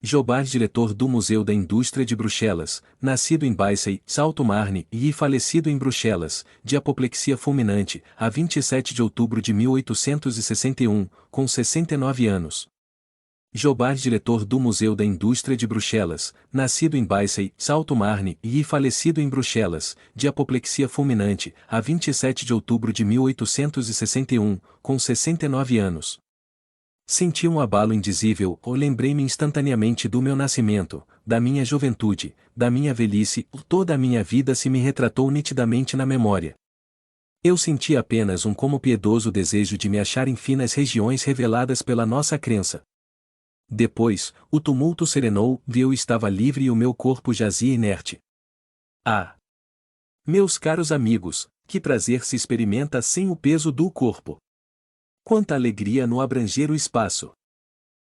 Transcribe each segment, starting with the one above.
Jobard, diretor do Museu da Indústria de Bruxelas, nascido em Baissey, Salto-Marne e falecido em Bruxelas, de apoplexia fulminante, a 27 de outubro de 1861, com 69 anos. Jobard, diretor do Museu da Indústria de Bruxelas, nascido em Baissey, Salto-Marne e falecido em Bruxelas, de apoplexia fulminante, a 27 de outubro de 1861, com 69 anos. Senti um abalo indizível, ou lembrei-me instantaneamente do meu nascimento, da minha juventude, da minha velhice, toda a minha vida se me retratou nitidamente na memória. Eu senti apenas um como piedoso desejo de me achar em finas regiões reveladas pela nossa crença. Depois, o tumulto serenou, eu estava livre e o meu corpo jazia inerte. Ah! Meus caros amigos, que prazer se experimenta sem o peso do corpo! Quanta alegria no abranger o espaço!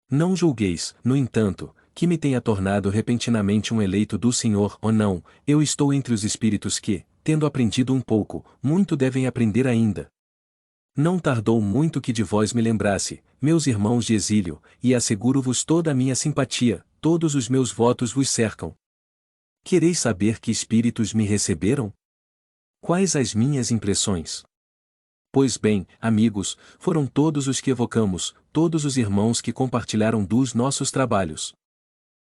Não julgueis, no entanto, que me tenha tornado repentinamente um eleito do Senhor ou não, eu estou entre os espíritos que, tendo aprendido um pouco, muito devem aprender ainda. Não tardou muito que de vós me lembrasse, meus irmãos de exílio, e asseguro-vos toda a minha simpatia, todos os meus votos vos cercam. Quereis saber que espíritos me receberam? Quais as minhas impressões? Pois bem, amigos, foram todos os que evocamos, todos os irmãos que compartilharam dos nossos trabalhos.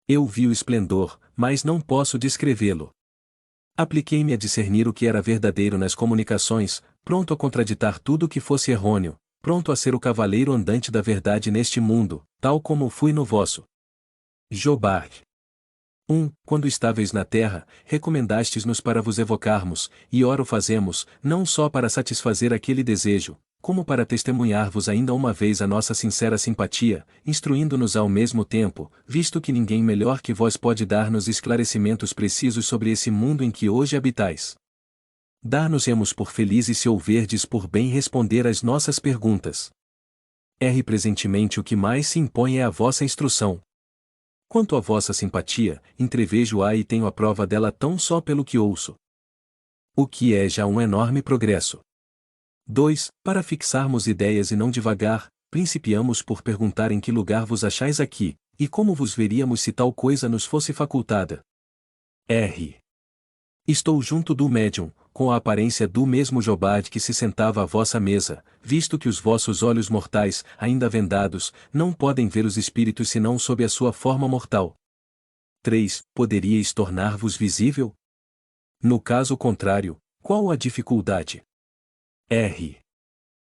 Eu vi o esplendor, mas não posso descrevê-lo. Apliquei-me a discernir o que era verdadeiro nas comunicações, pronto a contraditar tudo o que fosse errôneo, pronto a ser o cavaleiro andante da verdade neste mundo, tal como fui no vosso. Jobard. Quando estáveis na terra, recomendastes-nos para vos evocarmos, e ora o fazemos, não só para satisfazer aquele desejo, como para testemunhar-vos ainda uma vez a nossa sincera simpatia, instruindo-nos ao mesmo tempo, visto que ninguém melhor que vós pode dar-nos esclarecimentos precisos sobre esse mundo em que hoje habitais. Dar-nos-emos por felizes se houverdes por bem responder às nossas perguntas. Presentemente o que mais se impõe é a vossa instrução. Quanto à vossa simpatia, entrevejo-a e tenho a prova dela tão só pelo que ouço. O que é já um enorme progresso. 2. Para fixarmos ideias e não divagar, principiamos por perguntar em que lugar vos achais aqui, e como vos veríamos se tal coisa nos fosse facultada. Estou junto do médium, com a aparência do mesmo Jobard que se sentava à vossa mesa, visto que os vossos olhos mortais, ainda vendados, não podem ver os espíritos senão sob a sua forma mortal. 3. Poderíeis tornar-vos visível? No caso contrário, qual a dificuldade?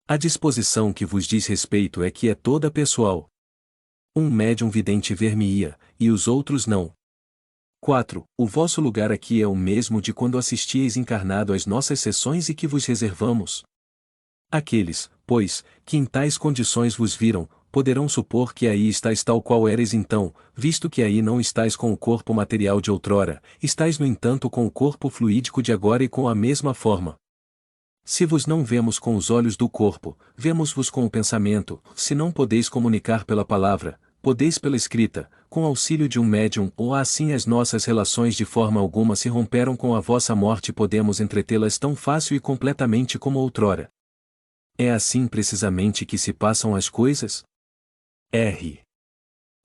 A disposição que vos diz respeito é que é toda pessoal. Um médium vidente ver-me-ia, e os outros não. 4. O vosso lugar aqui é o mesmo de quando assistíeis encarnado às nossas sessões e que vos reservamos. Aqueles, pois, que em tais condições vos viram, poderão supor que aí estáis tal qual eres então, visto que aí não estáis com o corpo material de outrora, estáis no entanto com o corpo fluídico de agora e com a mesma forma. Se vos não vemos com os olhos do corpo, vemos-vos com o pensamento, se não podeis comunicar pela palavra, podeis pela escrita, com auxílio de um médium, ou assim as nossas relações de forma alguma se romperam com a vossa morte e podemos entretê-las tão fácil e completamente como outrora. É assim precisamente que se passam as coisas?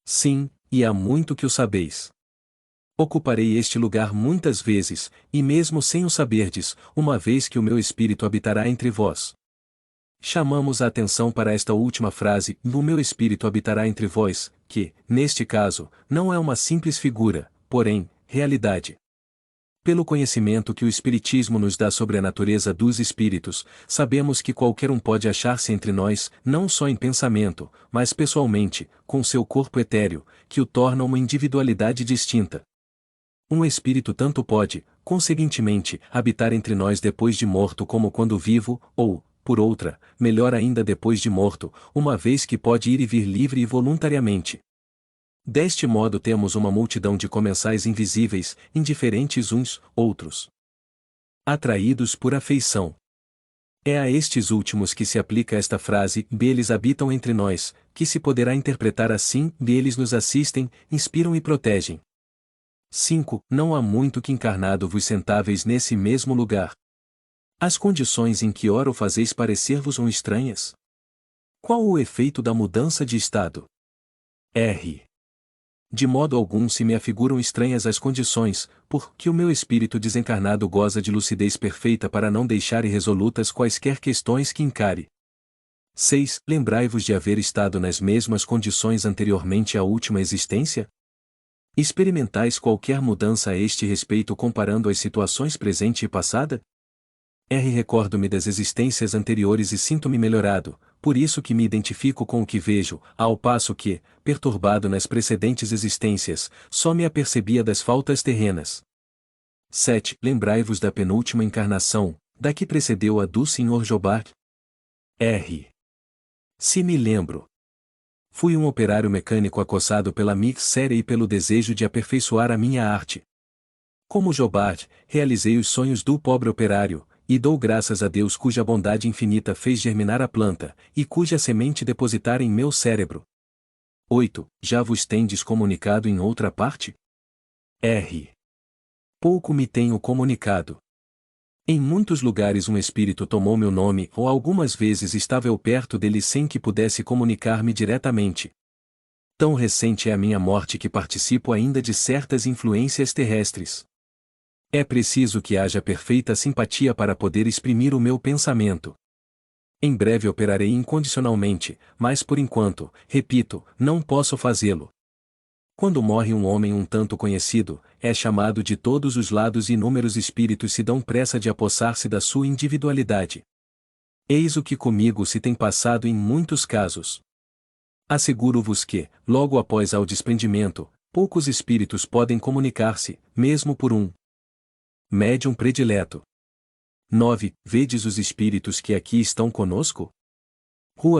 Sim, e há muito que o sabeis. Ocuparei este lugar muitas vezes, e mesmo sem o saberdes, uma vez que o meu espírito habitará entre vós. Chamamos a atenção para esta última frase, o meu espírito habitará entre vós, que, neste caso, não é uma simples figura, porém, realidade. Pelo conhecimento que o Espiritismo nos dá sobre a natureza dos espíritos, sabemos que qualquer um pode achar-se entre nós, não só em pensamento, mas pessoalmente, com seu corpo etéreo, que o torna uma individualidade distinta. Um espírito tanto pode, conseguintemente, habitar entre nós depois de morto como quando vivo, ou, por outra, melhor ainda depois de morto, uma vez que pode ir e vir livre e voluntariamente. Deste modo temos uma multidão de comensais invisíveis, indiferentes uns, outros. Atraídos por afeição. É a estes últimos que se aplica esta frase, eles habitam entre nós, que se poderá interpretar assim, eles nos assistem, inspiram e protegem. 5. Não há muito que encarnado vos sentáveis nesse mesmo lugar. As condições em que ora o fazeis parecer-vos estranhas? Qual o efeito da mudança de estado? De modo algum se me afiguram estranhas as condições, porque o meu espírito desencarnado goza de lucidez perfeita para não deixar irresolutas quaisquer questões que encare. 6. Lembrai-vos de haver estado nas mesmas condições anteriormente à última existência? Experimentais qualquer mudança a este respeito comparando as situações presente e passada? Recordo-me das existências anteriores e sinto-me melhorado, por isso que me identifico com o que vejo, ao passo que, perturbado nas precedentes existências, só me apercebia das faltas terrenas. 7. Lembrai-vos da penúltima encarnação, da que precedeu a do Sr. Jobard? Se me lembro. Fui um operário mecânico acossado pela miséria e pelo desejo de aperfeiçoar a minha arte. Como Jobard, realizei os sonhos do pobre operário, e dou graças a Deus cuja bondade infinita fez germinar a planta, e cuja semente depositar em meu cérebro. 8. Já vos tendes comunicado em outra parte? Pouco me tenho comunicado. Em muitos lugares um espírito tomou meu nome ou algumas vezes estava eu perto dele sem que pudesse comunicar-me diretamente. Tão recente é a minha morte que participo ainda de certas influências terrestres. É preciso que haja perfeita simpatia para poder exprimir o meu pensamento. Em breve operarei incondicionalmente, mas por enquanto, repito, não posso fazê-lo. Quando morre um homem um tanto conhecido, é chamado de todos os lados e inúmeros espíritos se dão pressa de apossar-se da sua individualidade. Eis o que comigo se tem passado em muitos casos. Asseguro-vos que, logo após ao desprendimento, poucos espíritos podem comunicar-se, mesmo por um médium predileto. 9. Vedes os espíritos que aqui estão conosco?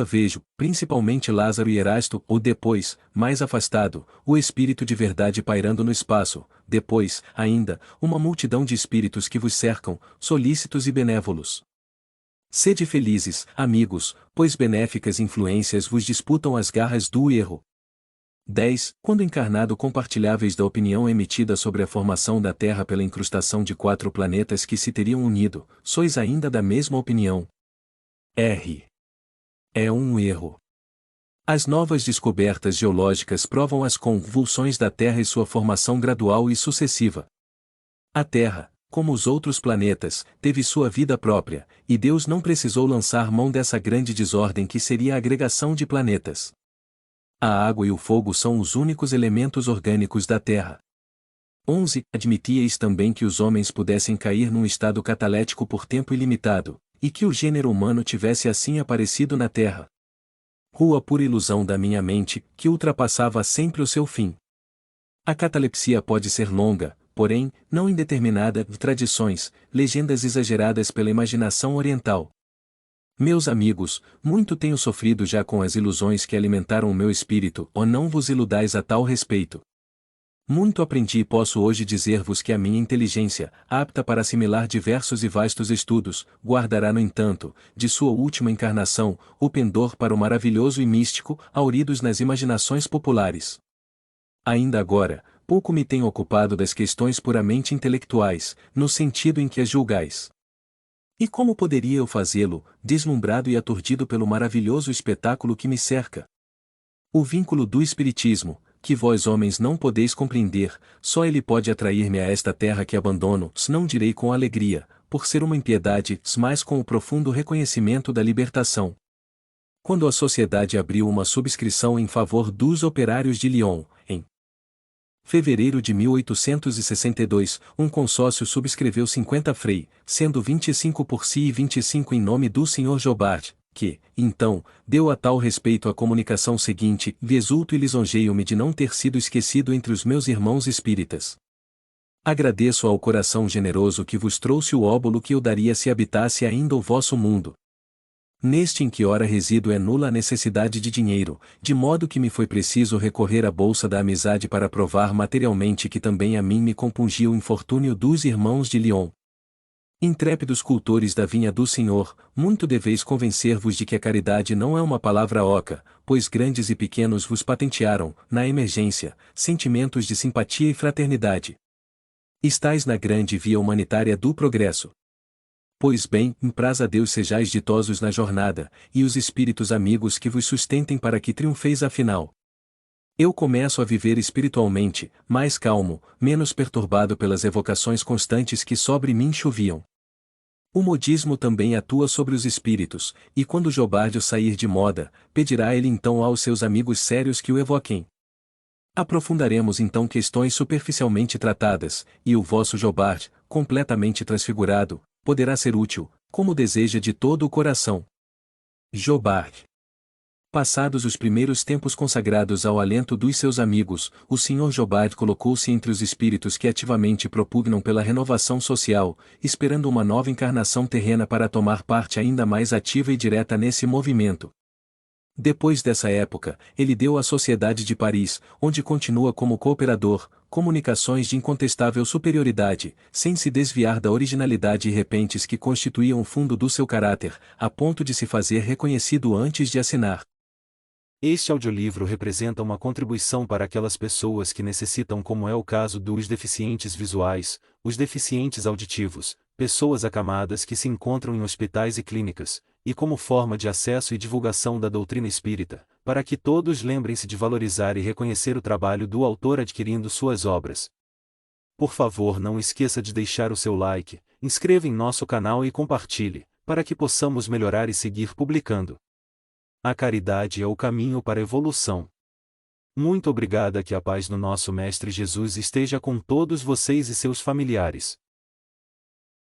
Vejo, principalmente Lázaro e Erasto, ou depois, mais afastado, o espírito de verdade pairando no espaço, depois, ainda, uma multidão de espíritos que vos cercam, solícitos e benévolos. Sede felizes, amigos, pois benéficas influências vos disputam as garras do erro. 10. Quando encarnado compartilháveis da opinião emitida sobre a formação da Terra pela incrustação de 4 planetas que se teriam unido, sois ainda da mesma opinião. É um erro. As novas descobertas geológicas provam as convulsões da Terra e sua formação gradual e sucessiva. A Terra, como os outros planetas, teve sua vida própria, e Deus não precisou lançar mão dessa grande desordem que seria a agregação de planetas. A água e o fogo são os únicos elementos orgânicos da Terra. 11. Admitíeis também que os homens pudessem cair num estado catalético por tempo ilimitado, e que o gênero humano tivesse assim aparecido na Terra. Pura ilusão da minha mente, que ultrapassava sempre o seu fim. A catalepsia pode ser longa, porém, não indeterminada, de tradições, legendas exageradas pela imaginação oriental. Meus amigos, muito tenho sofrido já com as ilusões que alimentaram o meu espírito, ou não vos iludais a tal respeito. Muito aprendi e posso hoje dizer-vos que a minha inteligência, apta para assimilar diversos e vastos estudos, guardará no entanto, de sua última encarnação, o pendor para o maravilhoso e místico, hauridos nas imaginações populares. Ainda agora, pouco me tenho ocupado das questões puramente intelectuais, no sentido em que as julgais. E como poderia eu fazê-lo, deslumbrado e aturdido pelo maravilhoso espetáculo que me cerca? O vínculo do Espiritismo, que vós homens não podeis compreender, só ele pode atrair-me a esta terra que abandono, não direi com alegria, por ser uma impiedade, mas com o profundo reconhecimento da libertação. Quando a sociedade abriu uma subscrição em favor dos operários de Lyon, em fevereiro de 1862, um consórcio subscreveu 50 frei, sendo 25 por si e 25 em nome do Sr. Jobard, que, então, deu a tal respeito a comunicação seguinte: exulto e lisonjeio-me de não ter sido esquecido entre os meus irmãos espíritas. Agradeço ao coração generoso que vos trouxe o óbolo que eu daria se habitasse ainda o vosso mundo. Neste em que ora resido é nula a necessidade de dinheiro, de modo que me foi preciso recorrer à bolsa da amizade para provar materialmente que também a mim me compungia o infortúnio dos irmãos de Lyon. Intrépidos cultores da vinha do Senhor, muito deveis convencer-vos de que a caridade não é uma palavra oca, pois grandes e pequenos vos patentearam, na emergência, sentimentos de simpatia e fraternidade. Estais na grande via humanitária do progresso. Pois bem, empraz a Deus sejais ditosos na jornada, e os espíritos amigos que vos sustentem para que triunfeis afinal. Eu começo a viver espiritualmente, mais calmo, menos perturbado pelas evocações constantes que sobre mim choviam. O modismo também atua sobre os espíritos, e quando Jobárdio sair de moda, pedirá ele então aos seus amigos sérios que o evoquem. Aprofundaremos então questões superficialmente tratadas, e o vosso Jobard, completamente transfigurado, poderá ser útil, como deseja de todo o coração. Jobard. Passados os primeiros tempos consagrados ao alento dos seus amigos, o Sr. Jobard colocou-se entre os espíritos que ativamente propugnam pela renovação social, esperando uma nova encarnação terrena para tomar parte ainda mais ativa e direta nesse movimento. Depois dessa época, ele deu à Sociedade de Paris, onde continua como cooperador, comunicações de incontestável superioridade, sem se desviar da originalidade e repentes que constituíam o fundo do seu caráter, a ponto de se fazer reconhecido antes de assinar. Este audiolivro representa uma contribuição para aquelas pessoas que necessitam, como é o caso dos deficientes visuais, os deficientes auditivos, pessoas acamadas que se encontram em hospitais e clínicas, e como forma de acesso e divulgação da doutrina espírita, para que todos lembrem-se de valorizar e reconhecer o trabalho do autor adquirindo suas obras. Por favor, não esqueça de deixar o seu like, inscreva em nosso canal e compartilhe, para que possamos melhorar e seguir publicando. A caridade é o caminho para a evolução. Muito obrigada, que a paz do nosso Mestre Jesus esteja com todos vocês e seus familiares.